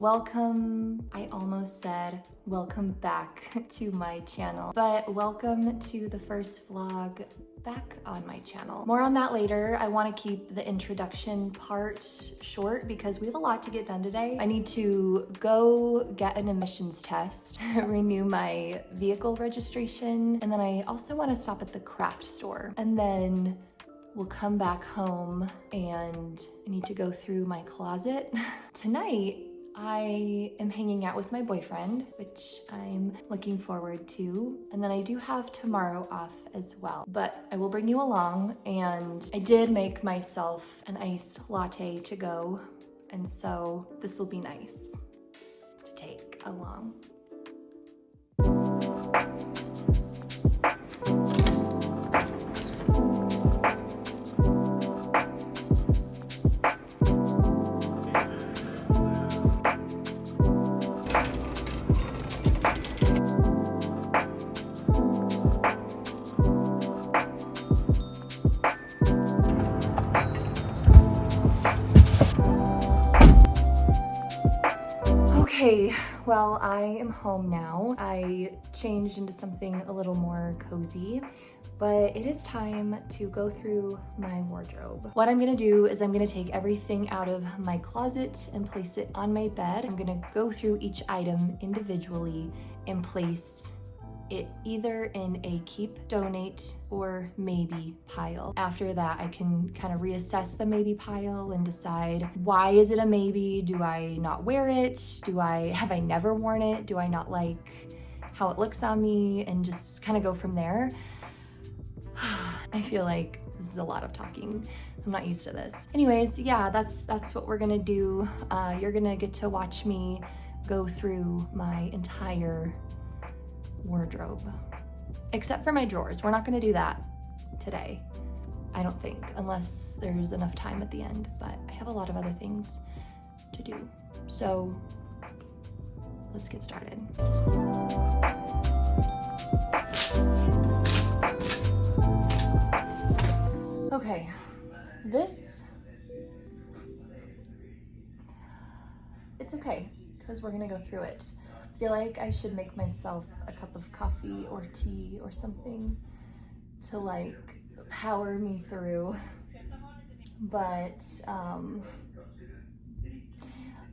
Welcome, I almost said welcome back to my channel, but welcome to the first vlog back on my channel. More on that later. I want to keep the introduction part short because we have a lot to get done today. I need to go get an emissions test, renew my vehicle registration, and then I also want to stop at the craft store. And then we'll come back home and I need to go through my closet. Tonight, I am hanging out with my boyfriend, which I'm looking forward to. And then I do have tomorrow off as well, but I will bring you along. And I did make myself an iced latte to go. And so this will be nice to take along. Okay, well, I am home now. I changed into something a little more cozy, but it is time to go through my wardrobe. What I'm gonna do is I'm gonna take everything out of my closet and place it on my bed. I'm gonna go through each item individually and place it either in a keep, donate, or maybe pile. After that, I can kind of reassess the maybe pile and decide, why is it a maybe? Do I not wear it? Have I never worn it? Do I not like how it looks on me? And just kind of go from there. I feel like this is a lot of talking. I'm not used to this. Anyways, yeah, that's what we're gonna do. You're gonna get to watch me go through my entire wardrobe, except for my drawers. We're not going to do that today, I don't think, unless there's enough time at the end, but I have a lot of other things to do. So let's get started. Okay, it's okay because we're gonna go through it. I feel like I should make myself a cup of coffee or tea or something to like power me through, but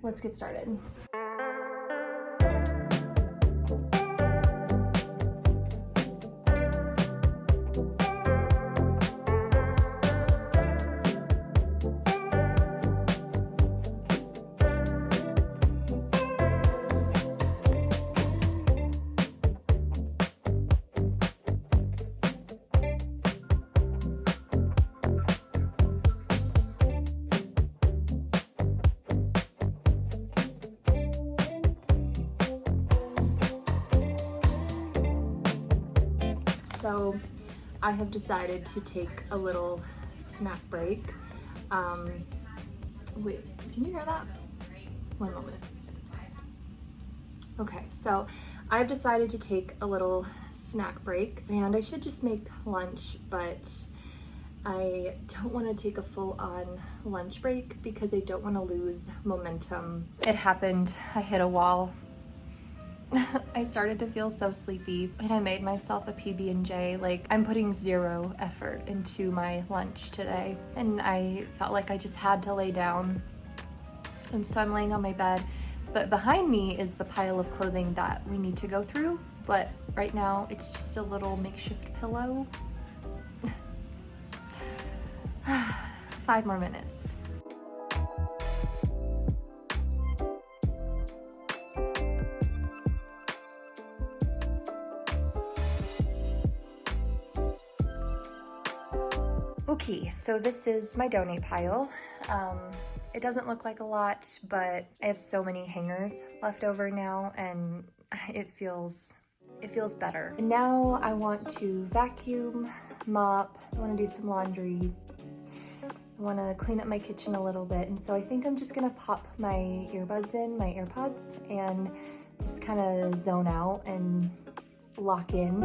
let's get started. So I have decided to take a little snack break. Wait, can you hear that? One moment. Okay, so I've decided to take a little snack break and I should just make lunch, but I don't want to take a full-on lunch break because I don't want to lose momentum. It happened, I hit a wall. I started to feel so sleepy and I made myself a PB&J. Like, I'm putting zero effort into my lunch today and I felt like I just had to lay down. And so I'm laying on my bed, but behind me is the pile of clothing that we need to go through. But right now it's just a little makeshift pillow. 5 more minutes. Okay, so this is my donate pile. It doesn't look like a lot, but I have so many hangers left over now and it feels better. And now I want to vacuum, mop, I want to do some laundry. I want to clean up my kitchen a little bit. And so I think I'm just going to pop my earbuds in, my AirPods, and just kind of zone out and lock in.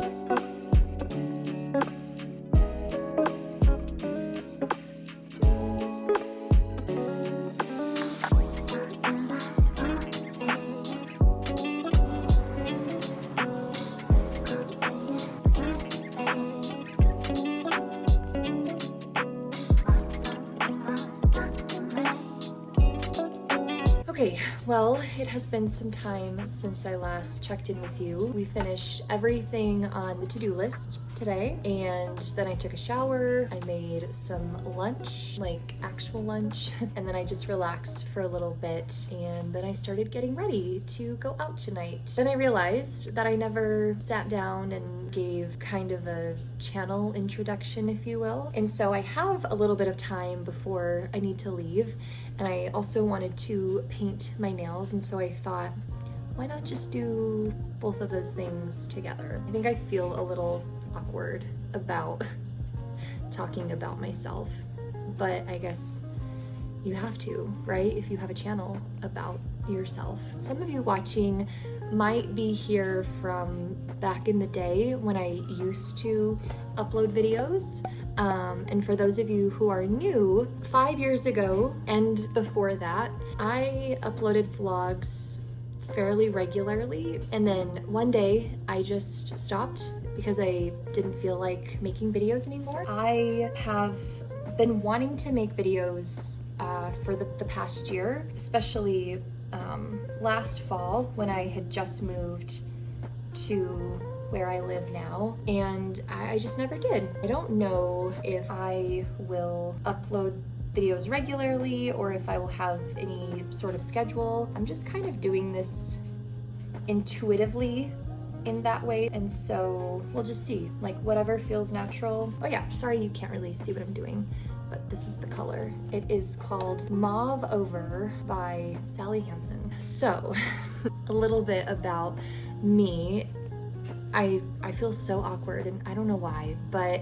Well, it has been some time since I last checked in with you. We finished everything on the to-do list today, and then I took a shower, I made some lunch, like actual lunch, and then I just relaxed for a little bit, and then I started getting ready to go out tonight. Then I realized that I never sat down and gave kind of a channel introduction, if you will, and so I have a little bit of time before I need to leave, and I also wanted to paint my nails, and so I thought, why not just do both of those things together? I think I feel a little awkward about talking about myself, but I guess you have to, right? If you have a channel about yourself. Some of you watching might be here from back in the day when I used to upload videos. And for those of you who are new, 5 years ago and before that, I uploaded vlogs fairly regularly. And then one day I just stopped because I didn't feel like making videos anymore. I have been wanting to make videos for the past year, especially last fall when I had just moved to where I live now, and I just never did. I don't know if I will upload videos regularly or if I will have any sort of schedule. I'm just kind of doing this intuitively in that way, and so we'll just see, like whatever feels natural. Oh yeah, sorry you can't really see what I'm doing, but this is the color. It is called Mauve Over by Sally Hansen. So a little bit about me. I feel so awkward and I don't know why, but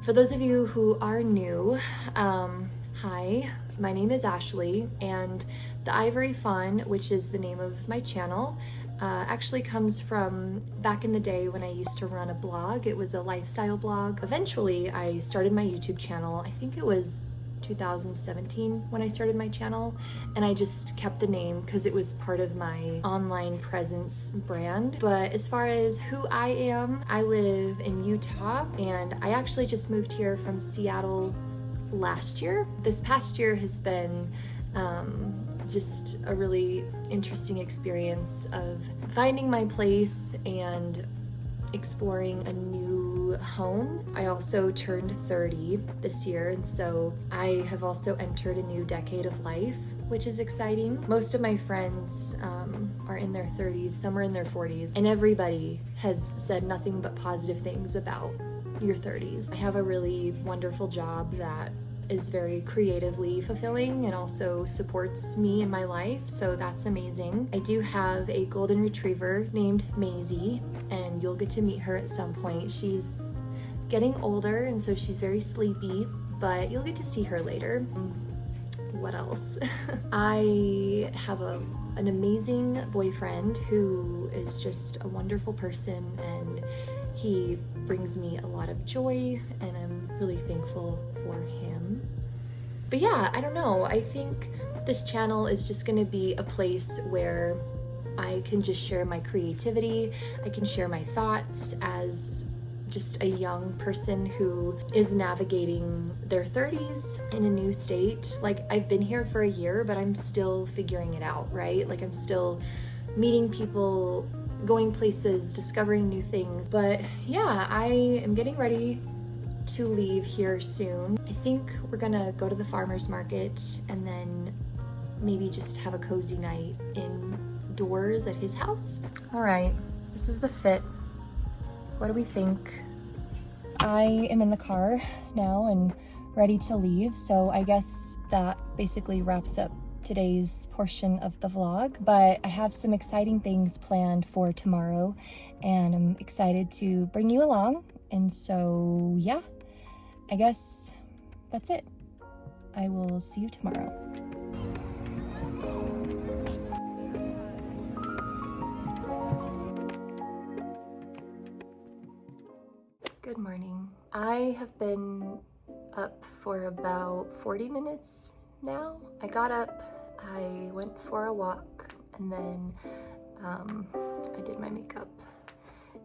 for those of you who are new, hi, my name is Ashlee, and the Ivory Fawn, which is the name of my channel, actually comes from back in the day when I used to run a blog. It was a lifestyle blog. Eventually I started my YouTube channel. I think it was 2017 when I started my channel, and I just kept the name because it was part of my online presence brand. But as far as who I am, I live in Utah, and I actually just moved here from Seattle last year. This past year has been just a really interesting experience of finding my place and exploring a new home. I also turned 30 this year, and so I have also entered a new decade of life, which is exciting. Most of my friends are in their 30s, some are in their 40s, and everybody has said nothing but positive things about your 30s. I have a really wonderful job that is very creatively fulfilling and also supports me in my life, so that's amazing. I do have a golden retriever named Maisie, and you'll get to meet her at some point. She's getting older, and so she's very sleepy, but you'll get to see her later. What else? I have an amazing boyfriend who is just a wonderful person, and he brings me a lot of joy, and I'm really thankful for him. But yeah, I don't know. I think this channel is just gonna be a place where I can just share my creativity. I can share my thoughts as just a young person who is navigating their 30s in a new state. Like, I've been here for a year, but I'm still figuring it out, right? Like, I'm still meeting people, going places, discovering new things. But yeah, I am getting ready to leave here soon. I think we're gonna go to the farmer's market and then maybe just have a cozy night indoors at his house. All right, this is the fit. What do we think? I am in the car now and ready to leave, so I guess that basically wraps up today's portion of the vlog, but I have some exciting things planned for tomorrow, and I'm excited to bring you along. And so yeah, I guess that's it. I will see you tomorrow. Good morning. I have been up for about 40 minutes now. I got up, I went for a walk, and then I did my makeup,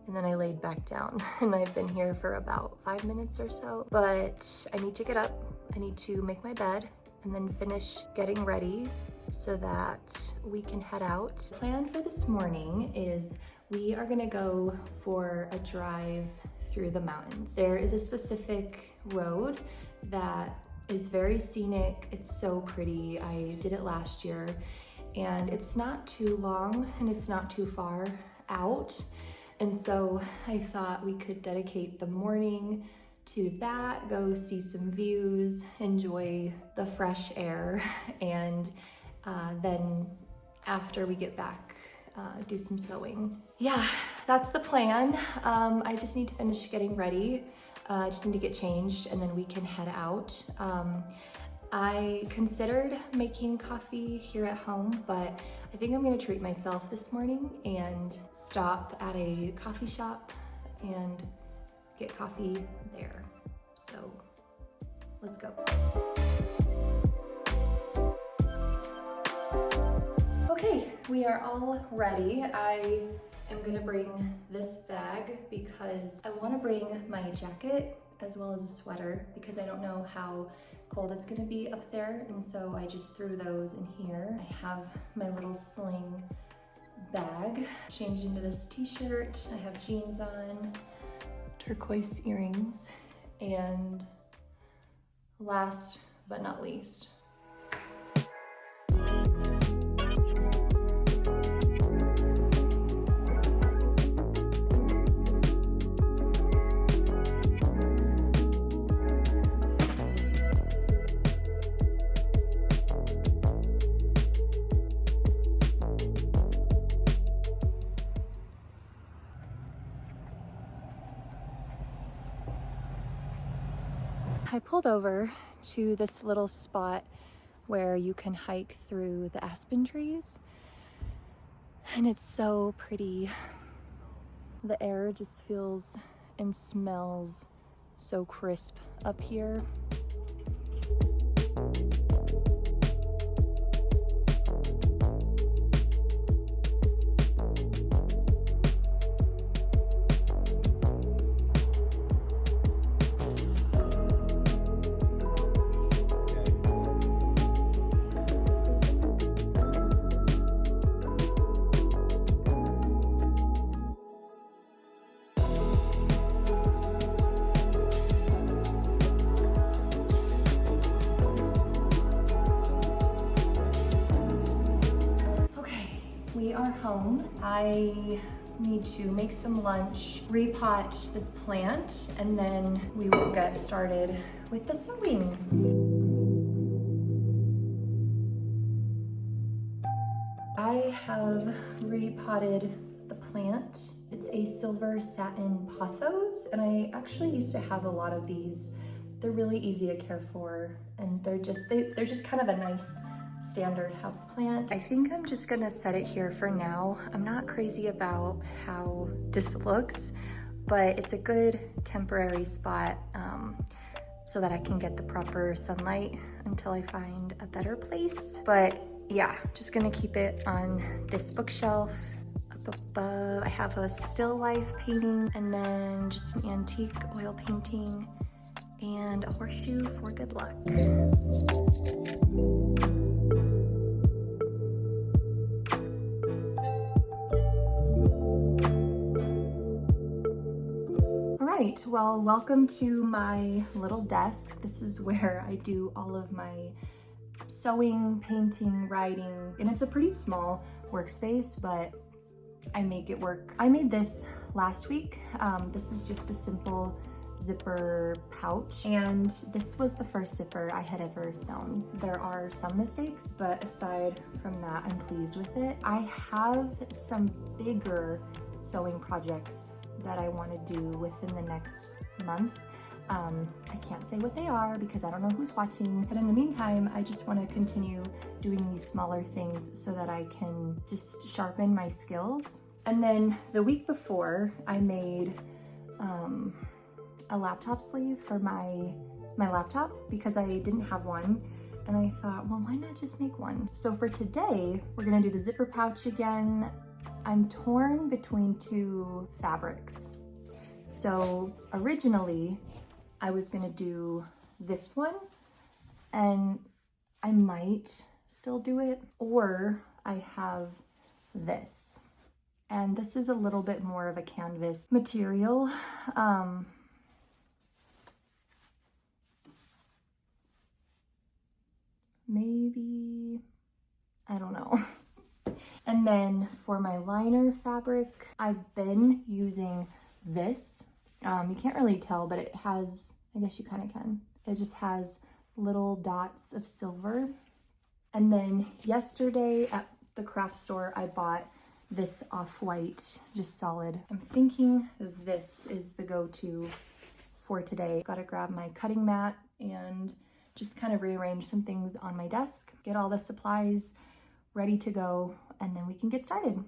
and then I laid back down, and I've been here for about 5 minutes or so. But I need to get up, I need to make my bed, and then finish getting ready so that we can head out. The plan for this morning is we are gonna go for a drive through the mountains. There is a specific road that is very scenic. It's so pretty. I did it last year, and it's not too long and it's not too far out. And so I thought we could dedicate the morning to that, go see some views, enjoy the fresh air, and then after we get back, do some sewing. Yeah, that's the plan. I just need to finish getting ready. I just need to get changed and then we can head out. I considered making coffee here at home, but I think I'm gonna treat myself this morning and stop at a coffee shop and get coffee there. So let's go. Okay, we are all ready. I am gonna bring this bag because I wanna bring my jacket as well as a sweater because I don't know how cold it's gonna be up there, and so I just threw those in here. I have my little sling bag, changed into this t-shirt. I have jeans on, turquoise earrings, and last but not least, I pulled over to this little spot where you can hike through the aspen trees, and it's so pretty. The air just feels and smells so crisp up here. We are home. I need to make some lunch, repot this plant, and then we will get started with the sewing. I have repotted the plant. It's a silver satin pothos, and I actually used to have a lot of these. They're really easy to care for, and they're just kind of a nice standard house plant. I think I'm just gonna set it here for now. I'm not crazy about how this looks, but it's a good temporary spot so that I can get the proper sunlight until I find a better place. But yeah, just gonna keep it on this bookshelf. Up above, I have a still life painting and then just an antique oil painting and a horseshoe for good luck. Right, well, welcome to my little desk. This is where I do all of my sewing, painting, writing, and it's a pretty small workspace, but I make it work. I made this last week. This is just a simple zipper pouch, and this was the first zipper I had ever sewn. There are some mistakes, but aside from that, I'm pleased with it. I have some bigger sewing projects that I want to do within the next month. I can't say what they are because I don't know who's watching, but in the meantime, I just want to continue doing these smaller things so that I can just sharpen my skills. And then the week before, I made a laptop sleeve for my laptop because I didn't have one. And I thought, well, why not just make one? So for today, we're gonna do the zipper pouch again. I'm torn between two fabrics. So originally, I was gonna do this one, and I might still do it. Or I have this, and this is a little bit more of a canvas material. Maybe, I don't know. And then for my liner fabric, I've been using this. You can't really tell, but it has, I guess you kind of can. It just has little dots of silver. And then yesterday at the craft store, I bought this off-white, just solid. I'm thinking this is the go-to for today. Gotta grab my cutting mat and just kind of rearrange some things on my desk, get all the supplies ready to go, and then we can get started.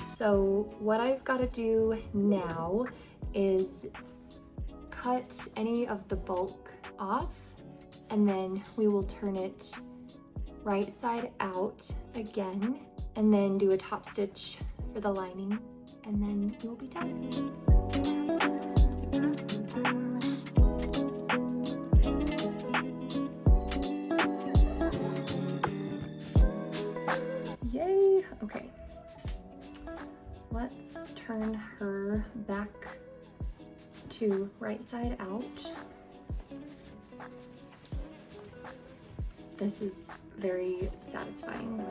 So what I've got to do now is cut any of the bulk off, and then we will turn it right side out again, and then do a top stitch for the lining, and then it will be done. Yay, okay. Let's turn her back to right side out. This is very satisfying.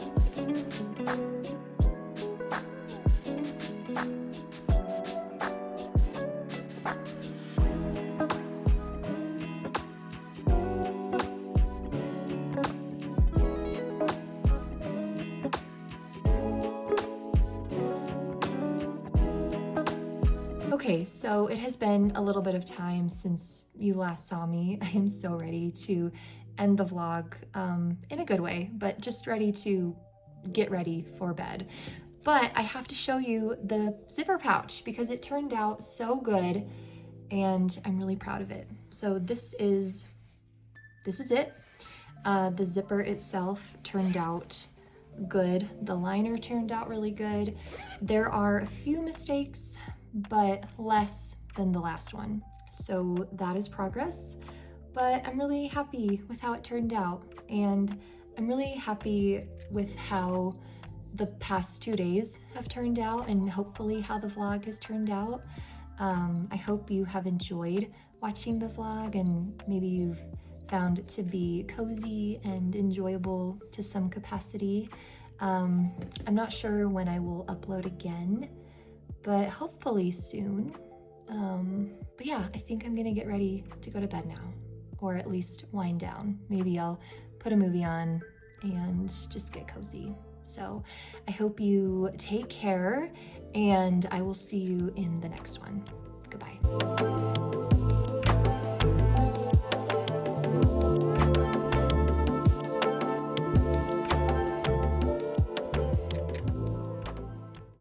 Okay, so it has been a little bit of time since you last saw me. I am so ready to end the vlog in a good way, but just ready to get ready for bed. But I have to show you the zipper pouch because it turned out so good and I'm really proud of it. So this is it. The zipper itself turned out good. The liner turned out really good. There are a few mistakes, but less than the last one. So that is progress, but I'm really happy with how it turned out. And I'm really happy with how the past 2 days have turned out and hopefully how the vlog has turned out. I hope you have enjoyed watching the vlog and maybe you've found it to be cozy and enjoyable to some capacity. I'm not sure when I will upload again, but hopefully soon. But yeah, I think I'm gonna get ready to go to bed now, or at least wind down. Maybe I'll put a movie on and just get cozy. So I hope you take care and I will see you in the next one. Goodbye.